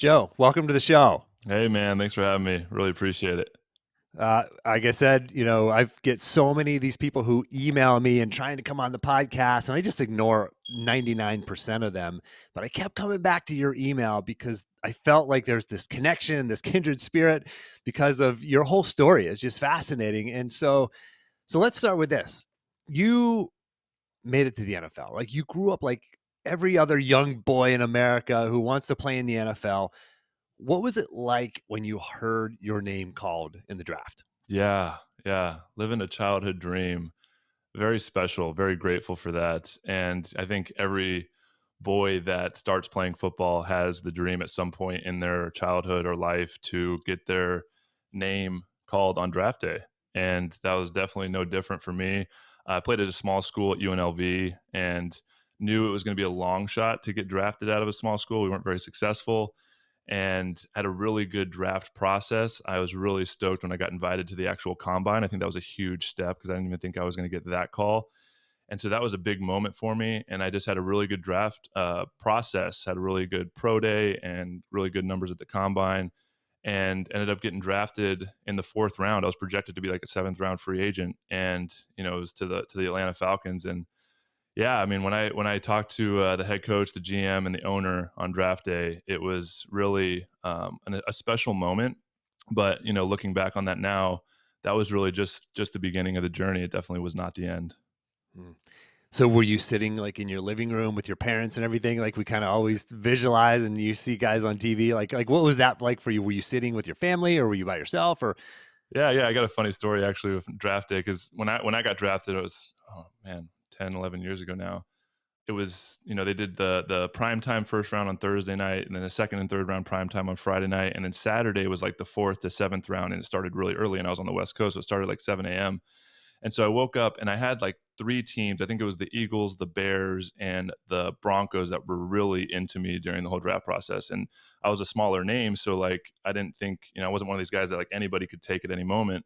Joe, welcome to the show. Hey man, thanks for having me. Really appreciate it. Like I said, I get so many of these people who email me and trying to come on the podcast, and I just ignore 99% of them. But I kept coming back to your email because I felt like there's this connection, this kindred spirit, because of your whole story. It's just fascinating. And so let's start with this. You made it to the NFL. Like you grew up like every other young boy in America who wants to play in the NFL. What was it like when you heard your name called in the draft? Yeah. Living a childhood dream. Very special, very grateful for that. And I think every boy that starts playing football has the dream at some point in their childhood or life to get their name called on draft day. And that was definitely no different for me. I played at a small school at UNLV and knew it was going to be a long shot to get drafted out of a small school. We weren't very successful and had a really good draft process. I was really stoked when I got invited to the actual combine. I think that was a huge step because I didn't even think I was going to get that call. And so that was a big moment for me. And I just had a really good draft process, had a really good pro day and really good numbers at the combine, and ended up getting drafted in the fourth round. I was projected to be like a seventh round free agent, and it was to the Atlanta Falcons. And yeah, I mean, when I talked to the head coach, the GM, and the owner on draft day, it was really a special moment. But looking back on that now, that was really just the beginning of the journey. It definitely was not the end. Mm. So were you sitting like in your living room with your parents and everything? Like we kind of always visualize and you see guys on TV. Like what was that like for you? Were you sitting with your family or were you by yourself or Yeah. I got a funny story actually with draft day because when I got drafted, it was, oh man, 10, 11 years ago now. It was, they did the prime time first round on Thursday night, and then the second and third round prime time on Friday night, and then Saturday was like the fourth to seventh round, and it started really early, and I was on the West Coast, so it started like 7 a.m. And so I woke up and I had like three teams. I think it was the Eagles, the Bears, and the Broncos that were really into me during the whole draft process. And I was a smaller name, so like I didn't think, I wasn't one of these guys that like anybody could take at any moment.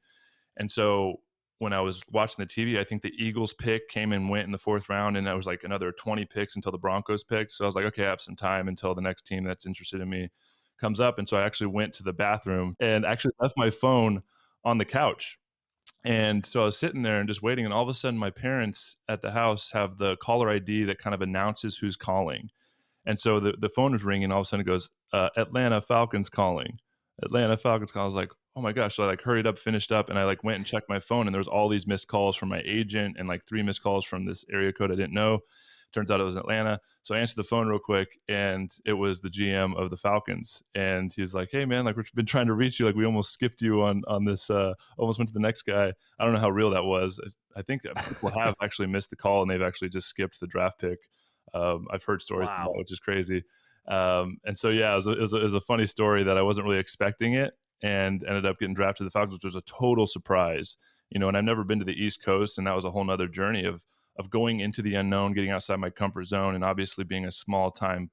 And so when I was watching the TV, I think the Eagles pick came and went in the fourth round, and there was like another 20 picks until the Broncos picked. So I was like, okay, I have some time until the next team that's interested in me comes up. And so I actually went to the bathroom and actually left my phone on the couch. And so I was sitting there and just waiting, and all of a sudden, my parents at the house have the caller ID that kind of announces who's calling. And so the phone was ringing. All of a sudden, it goes, "Atlanta Falcons calling." Atlanta Falcons calling. I was like, "Oh my gosh!" So I like hurried up, finished up, and I like went and checked my phone, and there was all these missed calls from my agent, and like three missed calls from this area code I didn't know. Turns out it was Atlanta. So I answered the phone real quick, and it was the GM of the Falcons, and he's like, "Hey man, like we've been trying to reach you. Like we almost skipped you on this. Almost went to the next guy. I don't know how real that was. I think that people have actually missed the call, and they've actually just skipped the draft pick. I've heard stories of that, wow. which is crazy. And so yeah, it was a funny story that I wasn't really expecting it, and ended up getting drafted to the Falcons, which was a total surprise. And I've never been to the East Coast, and that was a whole nother journey of going into the unknown, getting outside my comfort zone, and obviously being a small time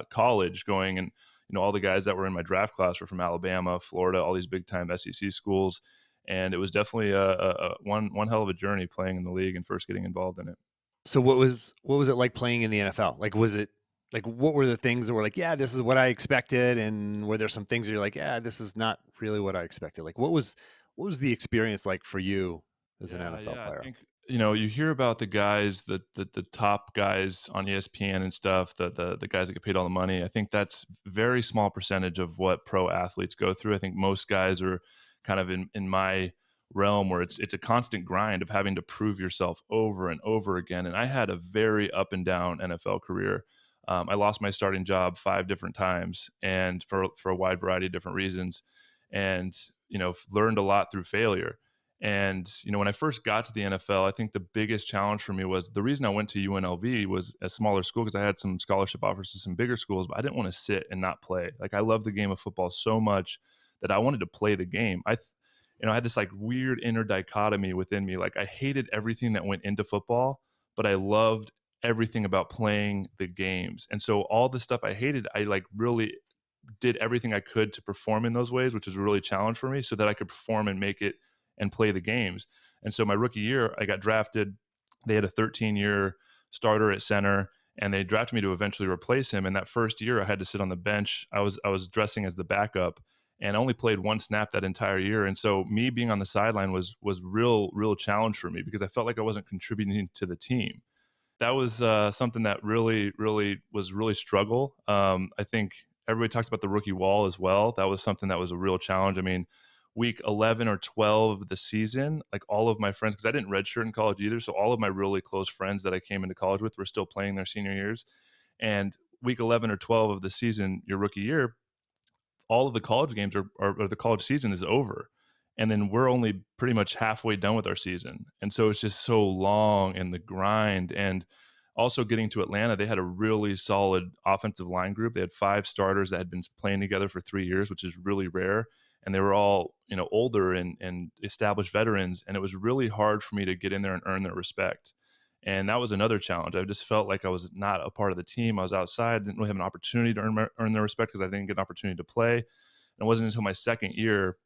college going and all the guys that were in my draft class were from Alabama, Florida, all these big time SEC schools, and it was definitely a one hell of a journey playing in the league and first getting involved in it. So what was it like playing in the NFL? Like was it like what were the things that were like, yeah, this is what I expected, and were there some things that you're like, yeah, this is not really what I expected? Like what was the experience like for you as an NFL Yeah. I player? think you hear about the guys, the top guys on ESPN and stuff, the guys that get paid all the money. I think that's very small percentage of what pro athletes go through. I think most guys are kind of in my realm where it's a constant grind of having to prove yourself over and over again. And I had a very up and down NFL career. I lost my starting job 5 different times, and for a wide variety of different reasons, and learned a lot through failure. And when I first got to the NFL, I think the biggest challenge for me was the reason I went to UNLV was a smaller school because I had some scholarship offers to some bigger schools, but I didn't want to sit and not play. Like I love the game of football so much that I wanted to play the game. I had this like weird inner dichotomy within me. Like I hated everything that went into football, but I loved everything about playing the games. And so all the stuff I hated, I like really did everything I could to perform in those ways, which was a really challenge for me so that I could perform and make it and play the games. And so my rookie year, I got drafted. They had a 13-year starter at center, and they drafted me to eventually replace him. And that first year, I had to sit on the bench. I was dressing as the backup, and only played one snap that entire year. And so me being on the sideline was real challenge for me because I felt like I wasn't contributing to the team. That was something that really was really struggle. I think everybody talks about the rookie wall as well. That was something that was a real challenge. I mean, week 11 or 12 of the season, like all of my friends, because I didn't redshirt in college either. So all of my really close friends that I came into college with were still playing their senior years. And week 11 or 12 of the season, your rookie year, all of the college games or the college season is over. And then we're only pretty much halfway done with our season. And so it's just so long and the grind. And also getting to Atlanta, they had a really solid offensive line group. They had 5 starters that had been playing together for 3 years, which is really rare. And they were all, older and established veterans. And it was really hard for me to get in there and earn their respect. And that was another challenge. I just felt like I was not a part of the team. I was outside, didn't really have an opportunity to earn their respect because I didn't get an opportunity to play. And it wasn't until my second year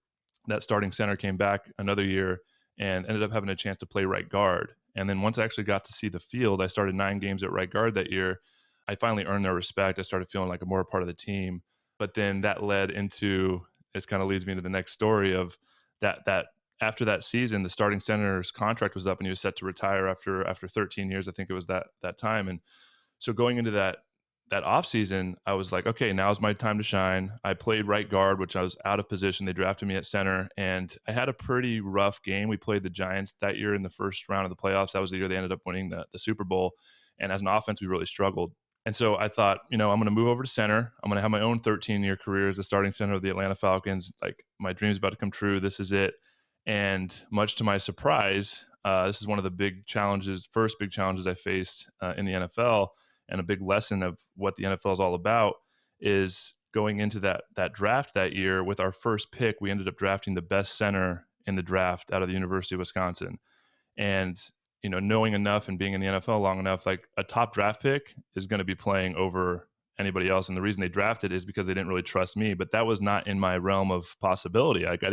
that starting center came back another year and ended up having a chance to play right guard. And then once I actually got to see the field, I started 9 games at right guard that year. I finally earned their respect. I started feeling like a more part of the team. But then that led into, this kind of leads me to the next story of that after that season, the starting center's contract was up and he was set to retire after 13 years. I think it was that time. And so going into that off season, I was like, okay, now's my time to shine. I played right guard, which I was out of position. They drafted me at center, and I had a pretty rough game. We played the Giants that year in the first round of the playoffs. That was the year they ended up winning the Super Bowl. And as an offense, we really struggled. And so I thought, I'm going to move over to center. I'm going to have my own 13-year career as the starting center of the Atlanta Falcons. Like, my dream's about to come true. This is it. And much to my surprise, this is one of the first big challenges I faced in the NFL, and a big lesson of what the NFL is all about is going into that draft that year. With our first pick, we ended up drafting the best center in the draft out of the University of Wisconsin. And, knowing enough and being in the NFL long enough, like, a top draft pick is going to be playing over anybody else. And the reason they drafted is because they didn't really trust me, but that was not in my realm of possibility. Like,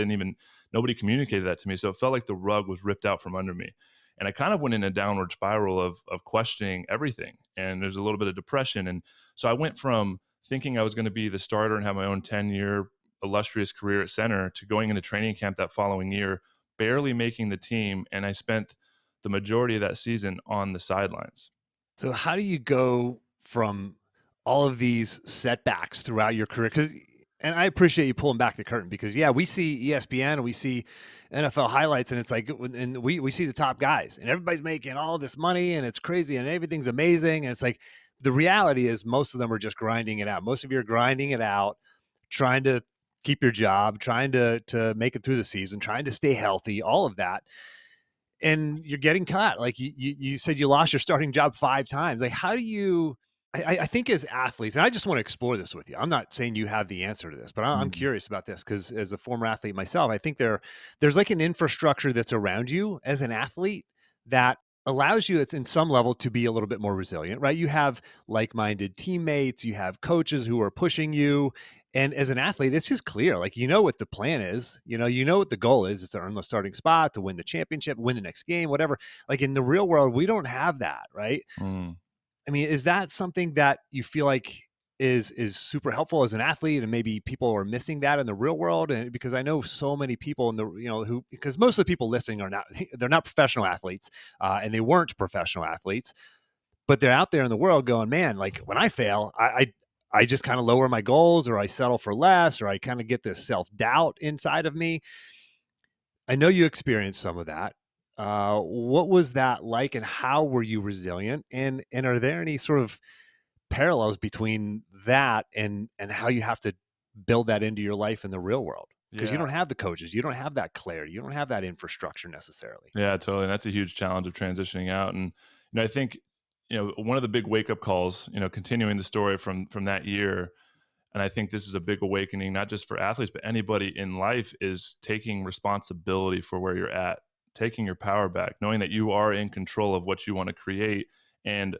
nobody communicated that to me. So it felt like the rug was ripped out from under me. And I kind of went in a downward spiral of questioning everything. And there's a little bit of depression. And so I went from thinking I was going to be the starter and have my own 10-year illustrious career at center to going into training camp that following year, barely making the team. And I spent the majority of that season on the sidelines. So how do you go from all of these setbacks throughout your career? And I appreciate you pulling back the curtain because, yeah, we see ESPN and we see NFL highlights, and it's like, and we see the top guys, and everybody's making all this money, and it's crazy, and everything's amazing, and it's like, the reality is most of them are just grinding it out. Most of you are grinding it out, trying to keep your job, trying to make it through the season, trying to stay healthy, all of that. And you're getting cut. Like, you said you lost your starting job 5 times. Like, how do you, I think as athletes, and I just want to explore this with you. I'm not saying you have the answer to this, but I'm Mhm. curious about this because as a former athlete myself, I think there's like an infrastructure that's around you as an athlete that allows you, it's in some level, to be a little bit more resilient, right? You have like-minded teammates, you have coaches who are pushing you. And as an athlete, it's just clear, like, what the plan is, what the goal is. It's to earn the starting spot, to win the championship, win the next game, whatever. Like, in the real world, we don't have that, right? Mm. I mean, is that something that you feel like is super helpful as an athlete, and maybe people are missing that in the real world? And because I know so many people in the, who, because most of the people listening are not, they're not professional athletes, and they weren't professional athletes, but they're out there in the world going, man, like, when I fail, I just kind of lower my goals, or I settle for less, or I kind of get this self-doubt inside of me. I know you experienced some of that. What was that like, and how were you resilient? And are there any sort of parallels between that and how you have to build that into your life in the real world? Because you Yeah. don't have the coaches, you don't have that clarity, you don't have that infrastructure necessarily. Yeah, totally. And that's a huge challenge of transitioning out. And I think one of the big wake up calls, continuing the story from that year, and I think this is a big awakening, not just for athletes, but anybody in life, is taking responsibility for where you're at, taking your power back, knowing that you are in control of what you want to create, and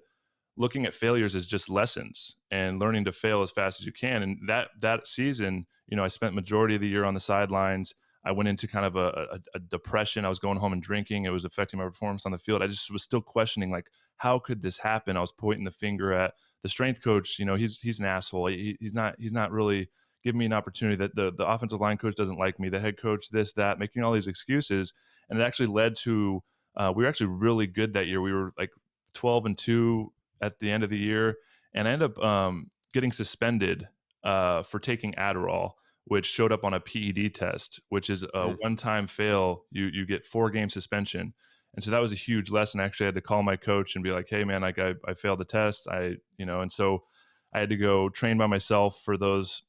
looking at failures as just lessons and learning to fail as fast as you can. And that season, I spent majority of the year on the sidelines. I went into kind of a depression. I was going home and drinking. It was affecting my performance on the field. I just was still questioning, like, how could this happen? I was pointing the finger at the strength coach. He's an asshole. He's not really giving me an opportunity. That the offensive line coach doesn't like me. The head coach, this, that, making all these excuses. And it actually led to we were actually really good that year. We were like 12-2 at the end of the year, and I ended up getting suspended for taking Adderall, which showed up on a PED test, which is a Mm. one-time fail. You get 4-game suspension. And so that was a huge lesson. Actually, I had to call my coach and be like, "Hey, man, like I failed the test. And so I had to go train by myself for those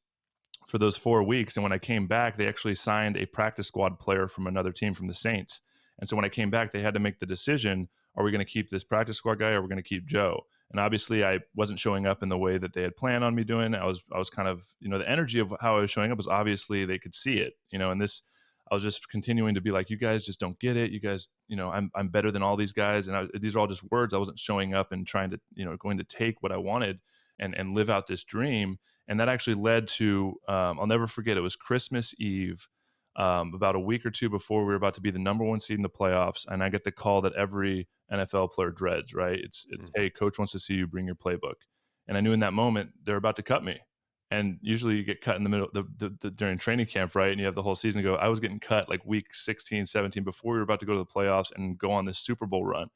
4 weeks. And when I came back, they actually signed a practice squad player from another team, from the Saints. And so when I came back, they had to make the decision: are we going to keep this practice squad guy, or are we going to keep Joe? And obviously, I wasn't showing up in the way that they had planned on me doing. I was kind of, the energy of how I was showing up was obviously they could see it, and this, I was just continuing to be like, you guys just don't get it. You guys, I'm better than all these guys. And these are all just words. I wasn't showing up and trying to, going to take what I wanted and live out this dream. And that actually led to, I'll never forget, it was Christmas Eve, about a week or two before we were about to be the number one seed in the playoffs. And I get the call that every NFL player dreads, right? It's Mm. hey, coach wants to see you, bring your playbook. And I knew in that moment they're about to cut me. And usually you get cut in the middle during training camp, right? And you have the whole season to go. I was getting cut like week 16, 17 before we were about to go to the playoffs and go on this Super Bowl run.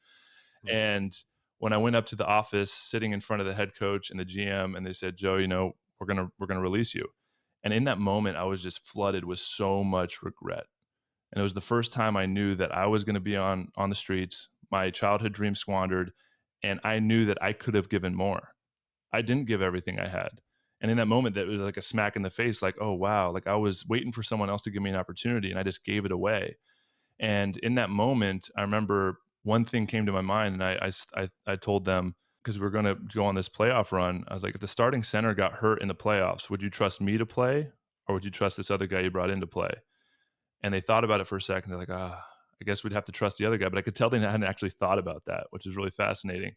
Mm. And when I went up to the office, sitting in front of the head coach and the GM, and they said, "Joe, we're gonna release you." And in that moment, I was just flooded with so much regret. And it was the first time I knew that I was going to be on the streets, my childhood dream squandered, and I knew that I could have given more. I didn't give everything I had. And in that moment, that was like a smack in the face, like, oh wow, like I was waiting for someone else to give me an opportunity and I just gave it away. And in that moment, I remember one thing came to my mind, and I told them, because we were going to go on this playoff run, I was like, if the starting center got hurt in the playoffs, would you trust me to play, or would you trust this other guy you brought in to play? And they thought about it for a second. They're like, I guess we'd have to trust the other guy. But I could tell they hadn't actually thought about that, which is really fascinating.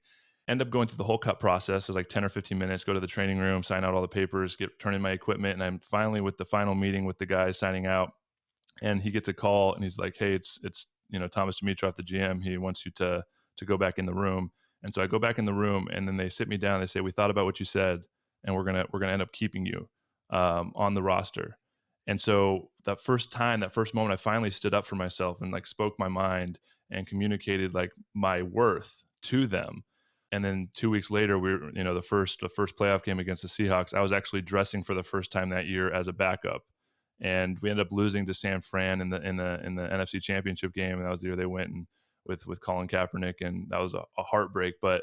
End up going through the whole cut process. It was like 10 or 15 minutes, go to the training room, sign out all the papers, turn in my equipment. And I'm finally with the final meeting with the guys signing out. And he gets a call and he's like, hey, it's Thomas Dimitroff, the GM. He wants you to go back in the room. And so I go back in the room, and then they sit me down. They say, we thought about what you said, and we're gonna end up keeping you on the roster. And so that first moment, I finally stood up for myself and like spoke my mind and communicated like my worth to them. And then 2 weeks later, we were, the first playoff game against the Seahawks, I was actually dressing for the first time that year as a backup. And we ended up losing to San Fran in the NFC Championship game, and that was the year they went and with Colin Kaepernick, and that was a heartbreak. But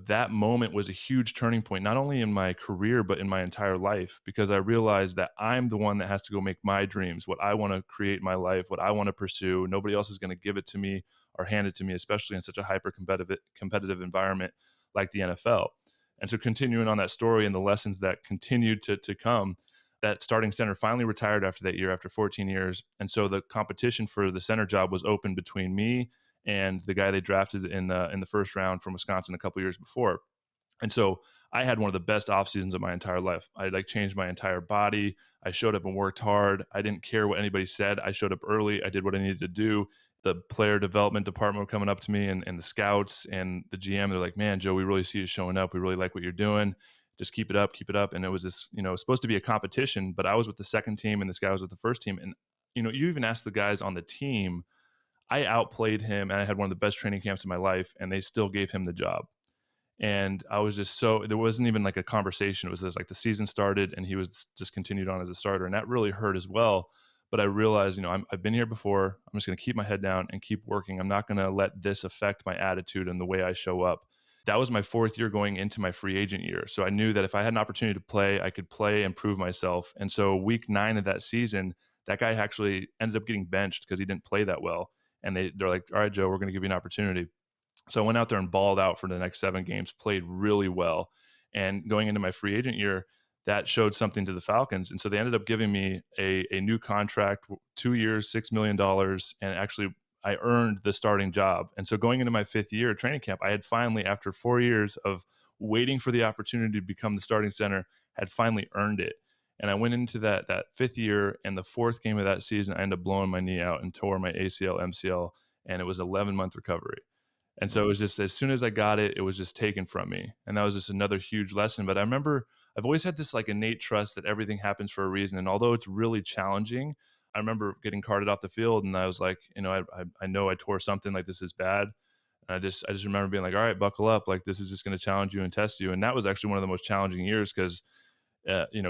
that moment was a huge turning point, not only in my career, but in my entire life, because I realized that I'm the one that has to go make my dreams, what I want to create in my life, what I want to pursue. Nobody else is going to give it to me or hand it to me, especially in such a hyper competitive environment like the NFL. And so continuing on that story and the lessons that continued to come, that starting center finally retired after that year, after 14 years. And so the competition for the center job was open between me and the guy they drafted in the first round from Wisconsin a couple years before. And so I had one of the best off seasons of my entire life. I like changed my entire body. I showed up and worked hard. I didn't care what anybody said. I showed up early. I did what I needed to do. The player development department were coming up to me, and the scouts and the GM. They're like, man, Joe, we really see you showing up. We really like what you're doing. Just keep it up, keep it up. And it was this, it was supposed to be a competition, but I was with the second team and this guy was with the first team. And, you even ask the guys on the team, I outplayed him and I had one of the best training camps in my life, and they still gave him the job. And I was just there wasn't even like a conversation. It was just like the season started and he was just continued on as a starter. And that really hurt as well. But I realized, I've been here before. I'm just going to keep my head down and keep working. I'm not going to let this affect my attitude and the way I show up. That was my fourth year going into my free agent year. So I knew that if I had an opportunity to play, I could play and prove myself. And so week 9 of that season, that guy actually ended up getting benched because he didn't play that well. And they're like, all right, Joe, we're going to give you an opportunity. So I went out there and balled out for the next 7 games, played really well. And going into my free agent year, that showed something to the Falcons. And so they ended up giving me a new contract, 2 years, $6 million. And actually, I earned the starting job. And so going into my 5th year at training camp, I had finally, after 4 years of waiting for the opportunity to become the starting center, had finally earned it. And I went into that fifth year, and the fourth game of that season, I ended up blowing my knee out and tore my ACL, MCL, and it was 11-month recovery. And so it was just as soon as I got it, it was just taken from me. And that was just another huge lesson. But I remember I've always had this like innate trust that everything happens for a reason. And although it's really challenging, I remember getting carted off the field and I was like, I know I tore something, like this is bad. And I just remember being like, all right, buckle up. Like this is just going to challenge you and test you. And that was actually one of the most challenging years because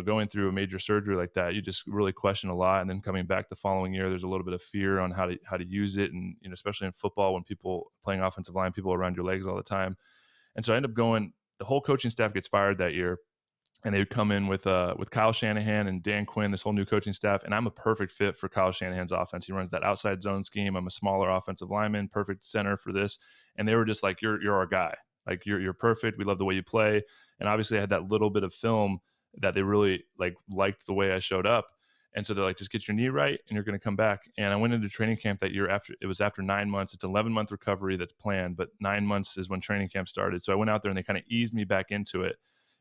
going through a major surgery like that, you just really question a lot. And then coming back the following year, there's a little bit of fear on how to use it, and especially in football when people playing offensive line, people are around your legs all the time. And so I end up going. The whole coaching staff gets fired that year, and they would come in with Kyle Shanahan and Dan Quinn, this whole new coaching staff. And I'm a perfect fit for Kyle Shanahan's offense. He runs that outside zone scheme. I'm a smaller offensive lineman, perfect center for this. And they were just like, "You're our guy. Like you're perfect. We love the way you play." And obviously, I had that little bit of film that they really liked the way I showed up. And so they're like, "Just get your knee right, and you're going to come back." And I went into training camp that year after 9 months. It's 11-month recovery that's planned, but 9 months is when training camp started. So I went out there and they kind of eased me back into it.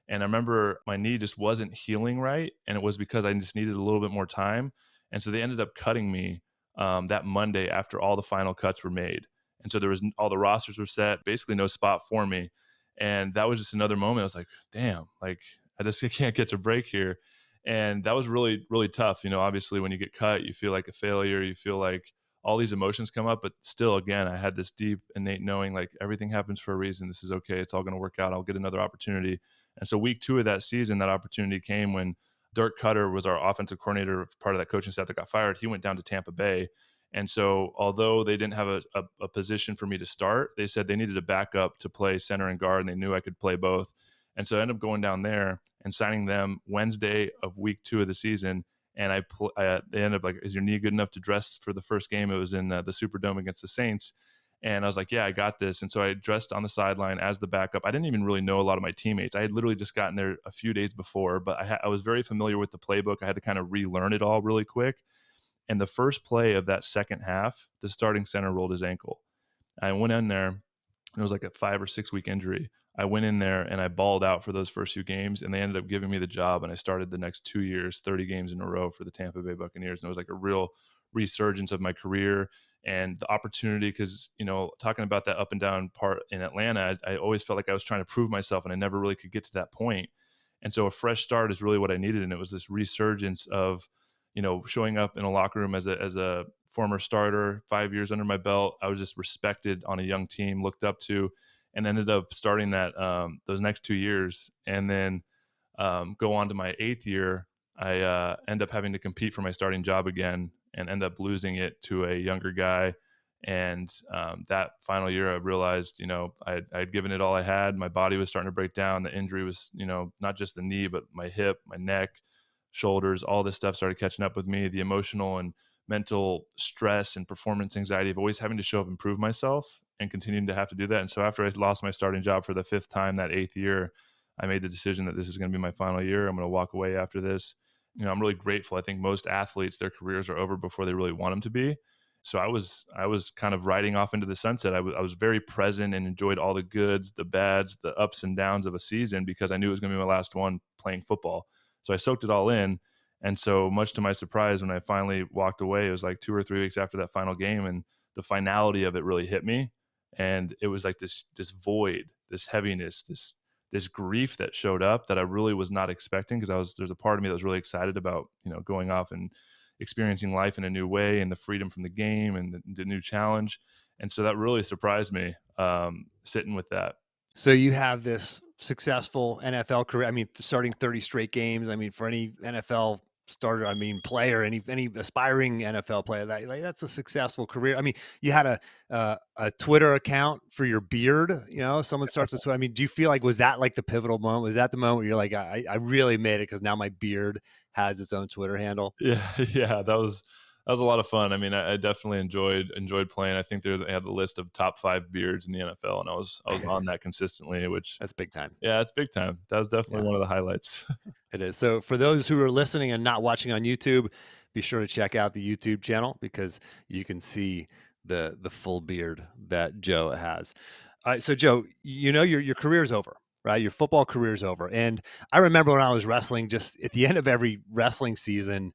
And I remember my knee just wasn't healing right. And it was because I just needed a little bit more time. And so they ended up cutting me that Monday after all the final cuts were made. And so all the rosters were set, basically no spot for me. And that was just another moment. I was like, damn, like I just can't get to break here. And that was really, really tough. Obviously when you get cut, you feel like a failure. You feel like all these emotions come up, but still, again, I had this deep innate knowing like everything happens for a reason. This is okay. It's all going to work out. I'll get another opportunity. And so week 2 of that season, that opportunity came when Dirk Cutter was our offensive coordinator, part of that coaching staff that got fired. He went down to Tampa Bay. And so although they didn't have a position for me to start, they said they needed a backup to play center and guard, and they knew I could play both. And so I ended up going down there and signing them Wednesday of week 2 of the season. And they ended up like, "Is your knee good enough to dress for the first game?" It was in the Superdome against the Saints. And I was like, "Yeah, I got this." And so I dressed on the sideline as the backup. I didn't even really know a lot of my teammates. I had literally just gotten there a few days before, but I was very familiar with the playbook. I had to kind of relearn it all really quick. And the first play of that second half, the starting center rolled his ankle. I went in there, and it was like a 5 or 6 week injury. I went in there and I balled out for those first few games, and they ended up giving me the job. And I started the next 2 years, 30 games in a row for the Tampa Bay Buccaneers. And it was like a real resurgence of my career and the opportunity. Because, talking about that up and down part in Atlanta, I always felt like I was trying to prove myself and I never really could get to that point. And so a fresh start is really what I needed. And it was this resurgence of, showing up in a locker room as a former starter, 5 years under my belt. I was just respected on a young team, looked up to, and ended up starting that those next 2 years. And then go on to my 8th year. I end up having to compete for my starting job again and end up losing it to a younger guy. And that final year, I realized, I'd given it all I had. My body was starting to break down. The injury was, not just the knee, but my hip, my neck, shoulders, all this stuff started catching up with me. The emotional and mental stress and performance anxiety of always having to show up and prove myself and continuing to have to do that. And so after I lost my starting job for the 5th time that 8th year, I made the decision that this is going to be my final year. I'm going to walk away after this. I'm really grateful. I think most athletes, their careers are over before they really want them to be. So I was kind of riding off into the sunset. I was very present and enjoyed all the goods, the bads, the ups and downs of a season because I knew it was going to be my last one playing football. So I soaked it all in. And so much to my surprise, when I finally walked away, it was like 2 or 3 weeks after that final game, and the finality of it really hit me. And it was like this void, this heaviness, this grief that showed up that I really was not expecting, because there's a part of me that was really excited about, going off and experiencing life in a new way and the freedom from the game and the new challenge. And so that really surprised me, sitting with that. So you have this successful NFL career. I mean, starting 30 straight games. I mean, for any NFL starter, I mean, player, any aspiring NFL player, that's a successful career. I mean, you had a Twitter account for your beard. Someone starts to. I mean, do you feel like, was that like the pivotal moment? Was that the moment where you're like, I really made it because now my beard has its own Twitter handle? Yeah, yeah, that was a lot of fun. I mean, I definitely enjoyed playing. I think they had the list of top 5 beards in the NFL, and I was on that consistently, which, That's big time. yeah, it's big time. That was definitely Yeah. one of the highlights. It is. So for those who are listening and not watching on YouTube, be sure to check out the YouTube channel because you can see the full beard that Joe has. All right, so Joe, your career is over. right? Your football career's over. And I remember when I was wrestling, just at the end of every wrestling season,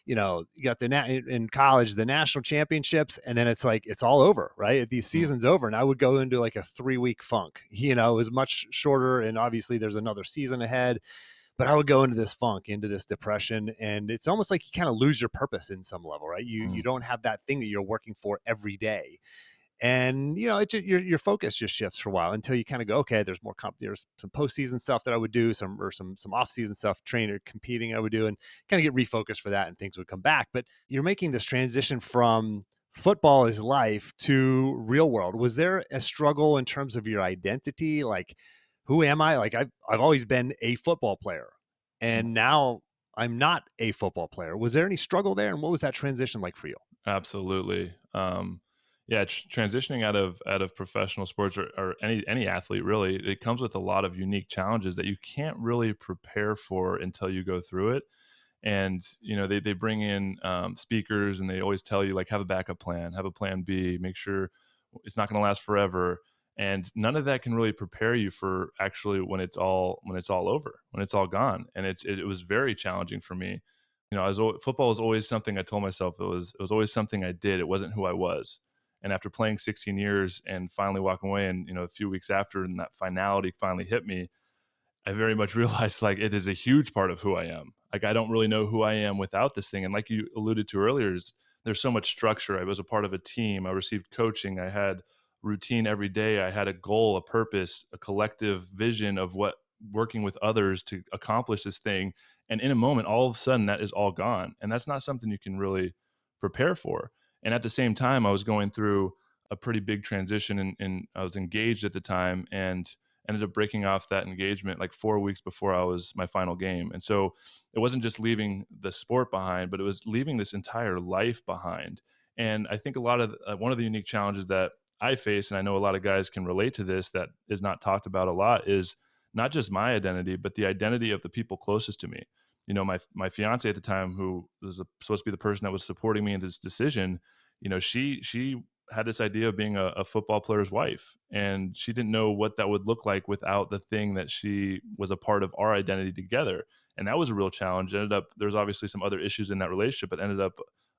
you got in college, the national championships, and then it's like, it's all over, right? The Mm. season's over. And I would go into like a 3-week funk, it was much shorter. And obviously there's another season ahead, but I would go into this funk, into this depression. And it's almost like you kind of lose your purpose in some level, right? You Mm. don't have that thing that you're working for every day. And your focus just shifts for a while until you kind of go, okay, there's some postseason stuff that I would do, some off season stuff, trainer competing I would do, and kind of get refocused for that, and things would come back. But you're making this transition from football is life to real world. Was there a struggle in terms of your identity? Like, who am I? Like, I've always been a football player, and now I'm not a football player. Was there any struggle there, and what was that transition like for you? Absolutely. Yeah, transitioning out of professional sports, or any athlete really, it comes with a lot of unique challenges that you can't really prepare for until you go through it. And they bring in speakers, and they always tell you, like, have a backup plan, have a plan B, make sure it's not going to last forever. And none of that can really prepare you for actually when it's all over, when it's all gone. And it was very challenging for me. Football was always something I told myself it was always something I did. It wasn't who I was. And after playing 16 years and finally walking away, and a few weeks after, and that finality finally hit me, I very much realized, like, it is a huge part of who I am. Like, I don't really know who I am without this thing. And like you alluded to earlier, there's so much structure. I was a part of a team. I received coaching. I had routine every day. I had a goal, a purpose, a collective vision of what working with others to accomplish this thing. And in a moment, all of a sudden, that is all gone. And that's not something you can really prepare for. And at the same time, I was going through a pretty big transition, and I was engaged at the time, and ended up breaking off that engagement like 4 weeks before I was my final game. And so it wasn't just leaving the sport behind, but it was leaving this entire life behind. And I think a lot of one of the unique challenges that I face, and I know a lot of guys can relate to this, that is not talked about a lot, is not just my identity, but the identity of the people closest to me. My fiance at the time, who was supposed to be the person that was supporting me in this decision, she had this idea of being a football player's wife, and she didn't know what that would look like without the thing that she was a part of our identity together. And that was a real challenge. Ended up, there's obviously some other issues in that relationship, but ended up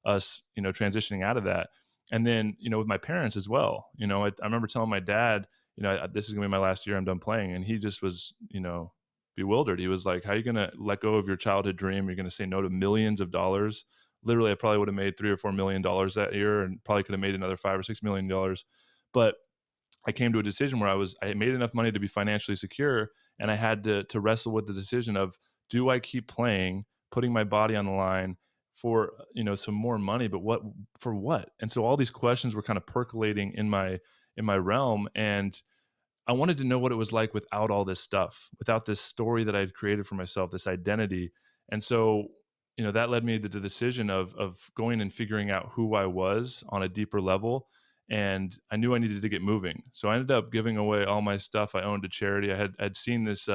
us, transitioning out of that. And then, with my parents as well, I remember telling my dad, this is gonna be my last year, I'm done playing. And he just was, bewildered. He was like, how are you gonna let go of your childhood dream? You're gonna say no to millions of dollars. Literally, I probably would have made $3 or $4 million that year, and probably could have made another $5 or $6 million. But I came to a decision where I made enough money to be financially secure, and I had to wrestle with the decision of, do I keep playing, putting my body on the line for some more money, but what for what? And so all these questions were kind of percolating in my realm, and I wanted to know what it was like without all this stuff, without this story that I had created for myself, this identity. And so, that led me to the decision of going and figuring out who I was on a deeper level. And I knew I needed to get moving. So I ended up giving away all my stuff I owned to charity. I'd seen this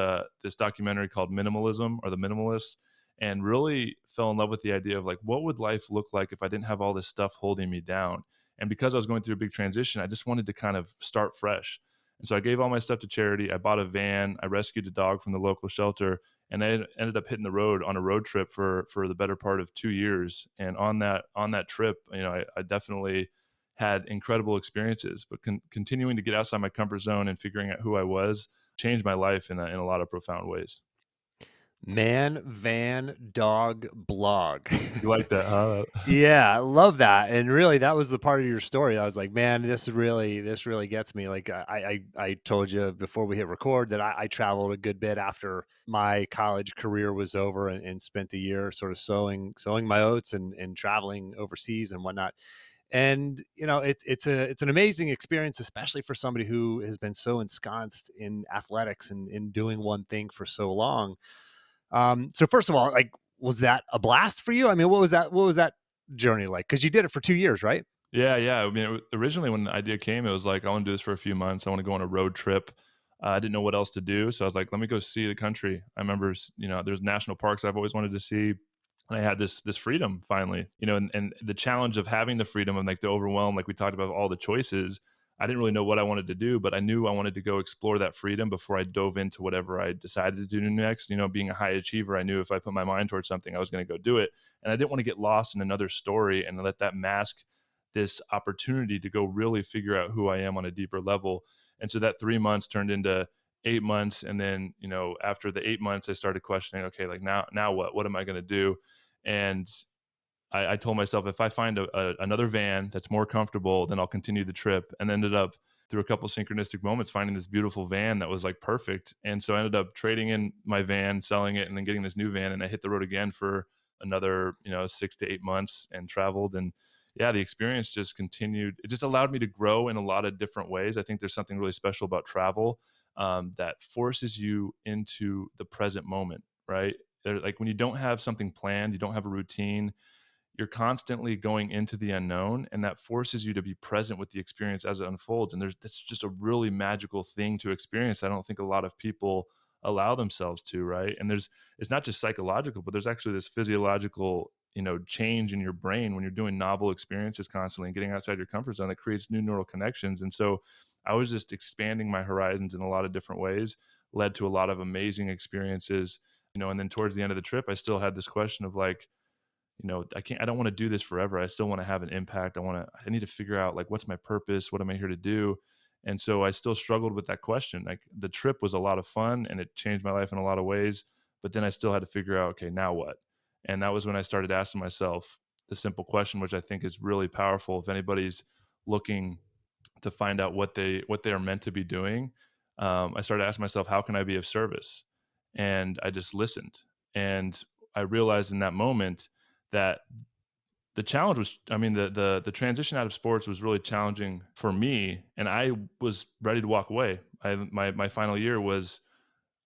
documentary called Minimalism, or The Minimalists, and really fell in love with the idea of, like, what would life look like if I didn't have all this stuff holding me down? And because I was going through a big transition, I just wanted to kind of start fresh. And so I gave all my stuff to charity. I bought a van. I rescued a dog from the local shelter, and I ended up hitting the road on a road trip for the better part of 2 years. And on that trip, I definitely had incredible experiences. But continuing to get outside my comfort zone and figuring out who I was changed my life in a lot of profound ways. Man, van, dog, blog. You like that, huh? Yeah, I love that. And really, that was the part of your story. I was like, man, this really gets me. Like, I told you before we hit record that I traveled a good bit after my college career was over, and spent a year sort of sowing my oats, and traveling overseas and whatnot. And it's an amazing experience, especially for somebody who has been so ensconced in athletics and in doing one thing for so long. So first of all, like, was that a blast for you? I mean, what was that journey like? Because you did it for 2 years, right? Yeah, yeah. I mean, originally when the idea came, it was like, I want to do this for a few months. I want to go on a road trip. I didn't know what else to do, so I was like, let me go see the country. I remember, there's national parks I've always wanted to see, and I had this freedom finally. And the challenge of having the freedom, and like the overwhelm, like we talked about, all the choices. I didn't really know what I wanted to do, but I knew I wanted to go explore that freedom before I dove into whatever I decided to do next. You know, being a high achiever, I knew if I put my mind towards something, I was going to go do it. And I didn't want to get lost in another story and let that mask this opportunity to go really figure out who I am on a deeper level. And so that 3 months turned into 8 months. And then, you know, after the 8 months, I started questioning, okay, like now what? What am I going to do? And I told myself if I find another van that's more comfortable, then I'll continue the trip. And ended up through a couple synchronistic moments finding this beautiful van that was like perfect. And so I ended up trading in my van, selling it, and then getting this new van. And I hit the road again for another 6 to 8 months and traveled. And yeah, the experience just continued. It just allowed me to grow in a lot of different ways. I think there's something really special about travel that forces you into the present moment, right? Like when you don't have something planned, you don't have a routine, you're constantly going into the unknown, and that forces you to be present with the experience as it unfolds. And that's just a really magical thing to experience. I don't think a lot of people allow themselves to, right? And it's not just psychological, but there's actually this physiological change in your brain when you're doing novel experiences constantly and getting outside your comfort zone that creates new neural connections. And so I was just expanding my horizons in a lot of different ways, led to a lot of amazing experiences. And then towards the end of the trip, I still had this question of like, I don't want to do this forever. I still want to have an impact. I need to figure out like, what's my purpose? What am I here to do? And so I still struggled with that question. Like the trip was a lot of fun and it changed my life in a lot of ways, but then I still had to figure out, okay, now what? And that was when I started asking myself the simple question, which I think is really powerful. If anybody's looking to find out what they are meant to be doing, I started asking myself, how can I be of service? And I just listened. And I realized in that moment that the challenge was, I mean, the transition out of sports was really challenging for me, and I was ready to walk away. My final year was,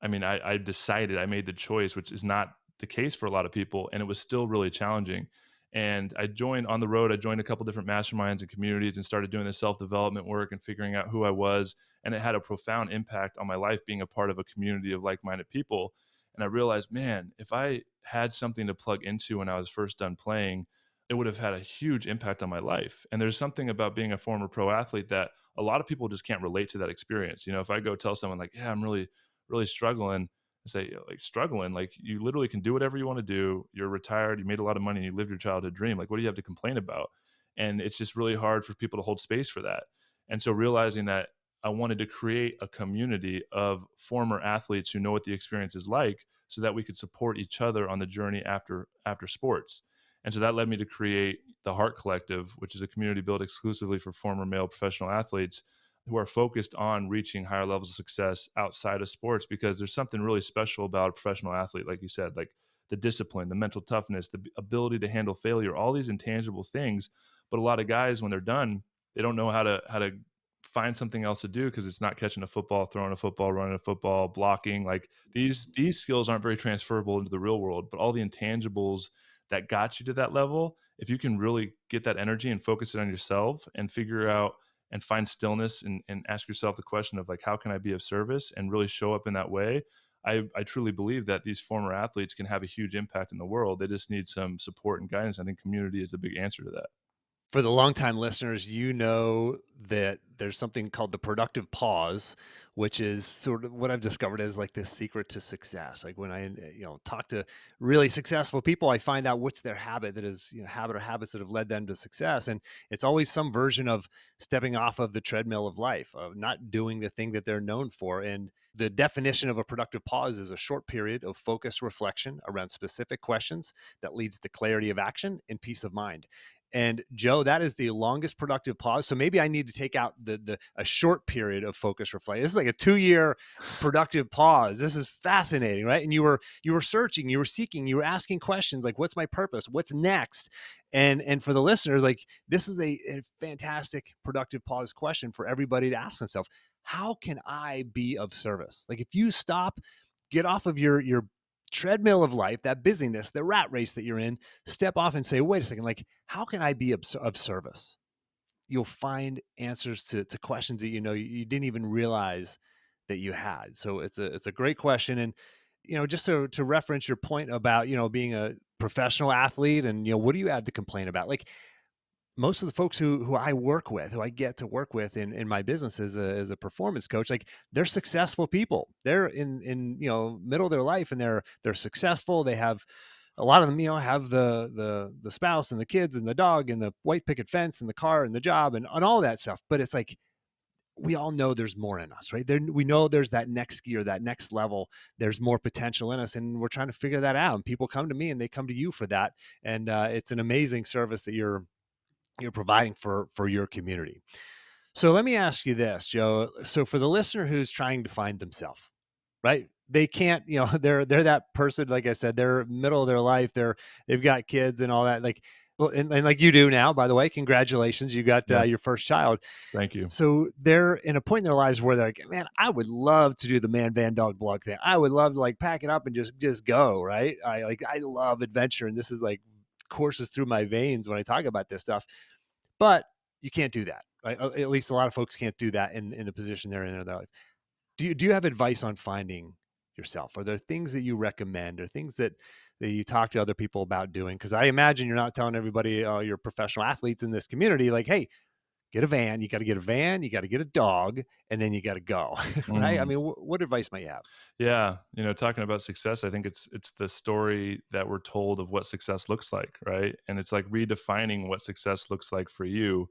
I mean, I decided, I made the choice, which is not the case for a lot of people, and it was still really challenging. And I joined on the road. I joined a couple different masterminds and communities and started doing the self development work and figuring out who I was. And it had a profound impact on my life being a part of a community of like minded people. And I realized, man, if I had something to plug into when I was first done playing, it would have had a huge impact on my life. And there's something about being a former pro athlete that a lot of people just can't relate to that experience. If I go tell someone like, yeah, I'm really struggling, I say, like, struggling, like you literally can do whatever you want to do. You're retired, you made a lot of money, and you lived your childhood dream. Like, what do you have to complain about? And it's just really hard for people to hold space for that. And so realizing that I wanted to create a community of former athletes who know what the experience is like so that we could support each other on the journey after sports. And so that led me to create the Heart Collective, which is a community built exclusively for former male professional athletes who are focused on reaching higher levels of success outside of sports, because there's something really special about a professional athlete, like you said, like the discipline, the mental toughness, the ability to handle failure, all these intangible things. But a lot of guys, when they're done, they don't know how to find something else to do because it's not catching a football, throwing a football, running a football, blocking. Like these skills aren't very transferable into the real world, but all the intangibles that got you to that level, if you can really get that energy and focus it on yourself and figure out and find stillness and ask yourself the question of like, how can I be of service, and really show up in that way, I truly believe that these former athletes can have a huge impact in the world. They just need some support and guidance. I think community is a big answer to that. For the longtime listeners, you know that there's something called the productive pause, which is sort of what I've discovered as like this secret to success. Like when I, talk to really successful people, I find out what's their habit that is, habit or habits that have led them to success. And it's always some version of stepping off of the treadmill of life, of not doing the thing that they're known for. And the definition of a productive pause is a short period of focused reflection around specific questions that leads to clarity of action and peace of mind. And Joe, that is the longest productive pause. So maybe I need to take out the a short period of focus reflection. This is like a 2-year productive pause. This is fascinating, right? And you were searching, you were seeking, you were asking questions like, what's my purpose? What's next? And for the listeners, like this is a fantastic productive pause question for everybody to ask themselves. How can I be of service? Like if you stop, get off of your treadmill of life, that busyness, the rat race that you're in, step off and say, wait a second, like, how can I be of service? You'll find answers to questions that you didn't even realize that you had. So it's a great question. And just to reference your point about being a professional athlete and what do you have to complain about? Like most of the folks who I work with, who I get to work with in my business as a performance coach, like they're successful people. They're in middle of their life, and they're successful. They have a lot of them, have the spouse and the kids and the dog and the white picket fence and the car and the job and all that stuff. But it's like we all know there's more in us, right? There, we know there's that next gear, that next level. There's more potential in us, and we're trying to figure that out. And people come to me, and they come to you for that. And it's an amazing service that you're providing for your community. So let me ask you this, Joe. So for the listener who's trying to find themselves, right? They can't, they're that person, like I said, they're middle of their life, they've got kids and all that. Like, well, and like you do now, by the way, congratulations, you got Yeah, your first child. thank you. So they're in a point in their lives where they're like, man, I would love to do the man van dog blog thing. I would love to like pack it up and just go, right? I love adventure, and this is like courses through my veins when I talk about this stuff. But you can't do that, right? At least a lot of folks can't do that in the position they're in their life. Do you have advice on finding yourself? Are there things that you recommend, or things that you talk to other people about doing? Because I imagine you're not telling everybody, your professional athletes in this community, like, hey, get a van. You got to get a van. You got to get a dog, and then you got to go, right? I Mm. mean, what advice might you have? Yeah, talking about success, I think it's the story that we're told of what success looks like, right? And it's like redefining what success looks like for you.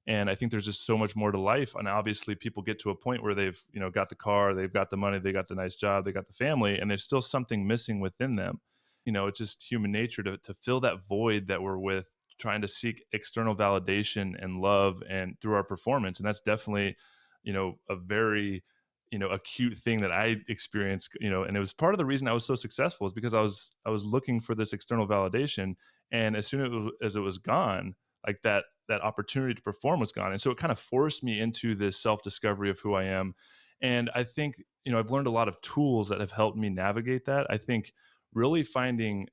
And I think there's just so much more to life. And obviously, people get to a point where they've, got the car, they've got the money, they got the nice job, they got the family, and there's still something missing within them. It's just human nature to fill that void that we're with, trying to seek external validation and love and through our performance. And that's definitely, a very, acute thing that I experienced, and it was part of the reason I was so successful is because I was looking for this external validation. And as soon as it was gone, like that opportunity to perform was gone. And so it kind of forced me into this self-discovery of who I am. And I think, I've learned a lot of tools that have helped me navigate that. I think really finding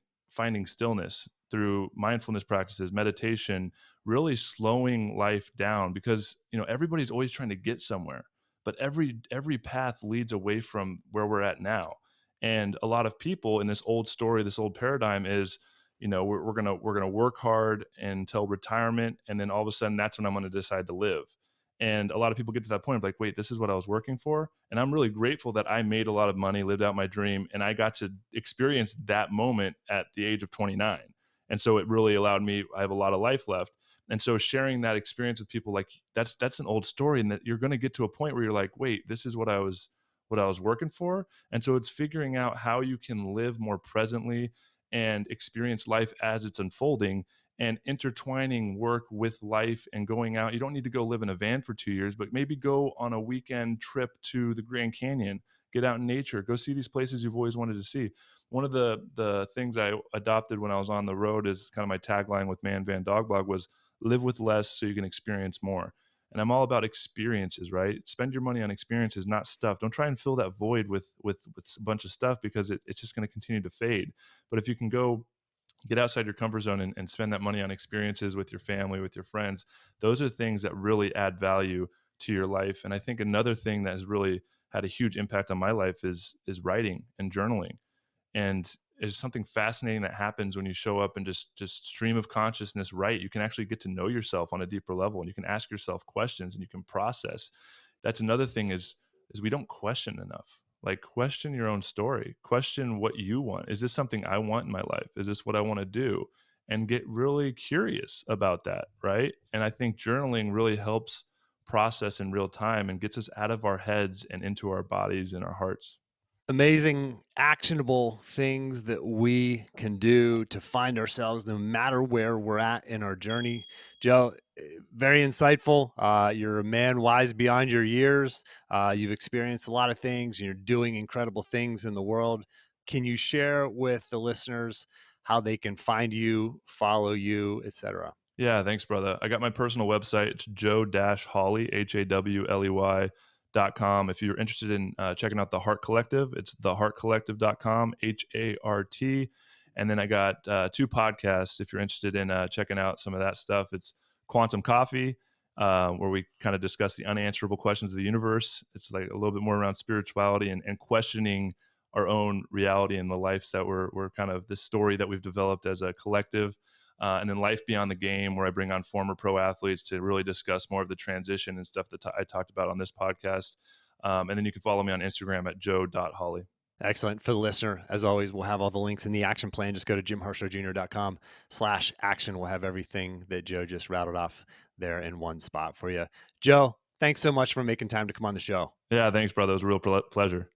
stillness through mindfulness practices, meditation, really slowing life down because, everybody's always trying to get somewhere, but every path leads away from where we're at now. And a lot of people in this old story, this old paradigm is, we're gonna work hard until retirement, and then all of a sudden that's when I'm gonna decide to live. And a lot of people get to that point of like, wait, this is what I was working for. And I'm really grateful that I made a lot of money, lived out my dream, and I got to experience that moment at the age of 29. And so it really allowed me, I have a lot of life left. And so sharing that experience with people, like that's an old story, and that you're going to get to a point where you're like, wait, this is what I was working for. And so it's figuring out how you can live more presently and experience life as it's unfolding, and intertwining work with life and going out. You don't need to go live in a van for 2 years, but maybe go on a weekend trip to the Grand Canyon, get out in nature, go see these places you've always wanted to see. One of the things I adopted when I was on the road is kind of my tagline with Man Van Dog Blog was live with less so you can experience more. And I'm all about experiences, right? Spend your money on experiences, not stuff. Don't try and fill that void with a bunch of stuff because it's just going to continue to fade. But if you can go get outside your comfort zone and spend that money on experiences with your family, with your friends, those are things that really add value to your life. And I think another thing that has really had a huge impact on my life is writing and journaling. And it's something fascinating that happens when you show up and just stream of consciousness, right? You can actually get to know yourself on a deeper level, and you can ask yourself questions and you can process. That's another thing is we don't question enough. Like, question your own story, question what you want. Is this something I want in my life? Is this what I want to do? And get really curious about that, right? And I think journaling really helps process in real time and gets us out of our heads and into our bodies and our hearts. Amazing, actionable things that we can do to find ourselves no matter where we're at in our journey. Joe, very insightful. You're a man wise beyond your years. You've experienced a lot of things. You're doing incredible things in the world. Can you share with the listeners how they can find you, follow you, etc.? Yeah, thanks, brother. I got my personal website. It's joe-hawley, HAWLEY.com. If you're interested in checking out the Heart Collective, it's theheartcollective.com, HART. And then I got two podcasts if you're interested in checking out some of that stuff. It's Quantum Coffee, where we kind of discuss the unanswerable questions of the universe. It's like a little bit more around spirituality and questioning our own reality and the lives that we're kind of this story that we've developed as a collective. And then Life Beyond the Game, where I bring on former pro athletes to really discuss more of the transition and stuff that I talked about on this podcast. And then you can follow me on Instagram at joe.hawley. Excellent. For the listener, as always, we'll have all the links in the action plan. Just go to jimharshawjr.com/action. We'll have everything that Joe just rattled off there in one spot for you. Joe, thanks so much for making time to come on the show. Yeah, thanks, brother. It was a real pleasure.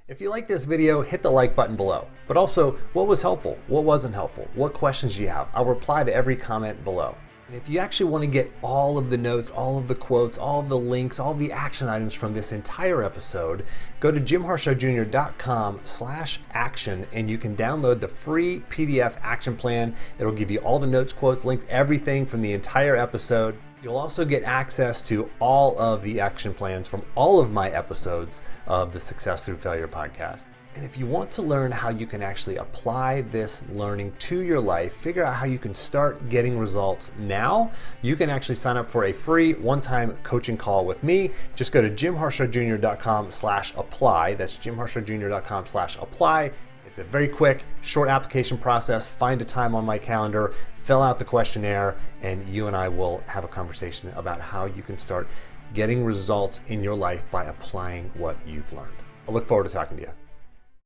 If you like this video, hit the like button below. But also, what was helpful? What wasn't helpful? What questions do you have? I'll reply to every comment below. And if you actually want to get all of the notes, all of the quotes, all of the links, all of the action items from this entire episode, go to jimharshawjr.com/action and you can download the free PDF action plan. It'll give you all the notes, quotes, links, everything from the entire episode. You'll also get access to all of the action plans from all of my episodes of the Success Through Failure podcast. And if you want to learn how you can actually apply this learning to your life, figure out how you can start getting results now, you can actually sign up for a free one-time coaching call with me. Just go to jimharshawjr.com/apply. That's jimharshawjr.com/apply. It's a very quick, short application process. Find a time on my calendar, fill out the questionnaire, and you and I will have a conversation about how you can start getting results in your life by applying what you've learned. I look forward to talking to you.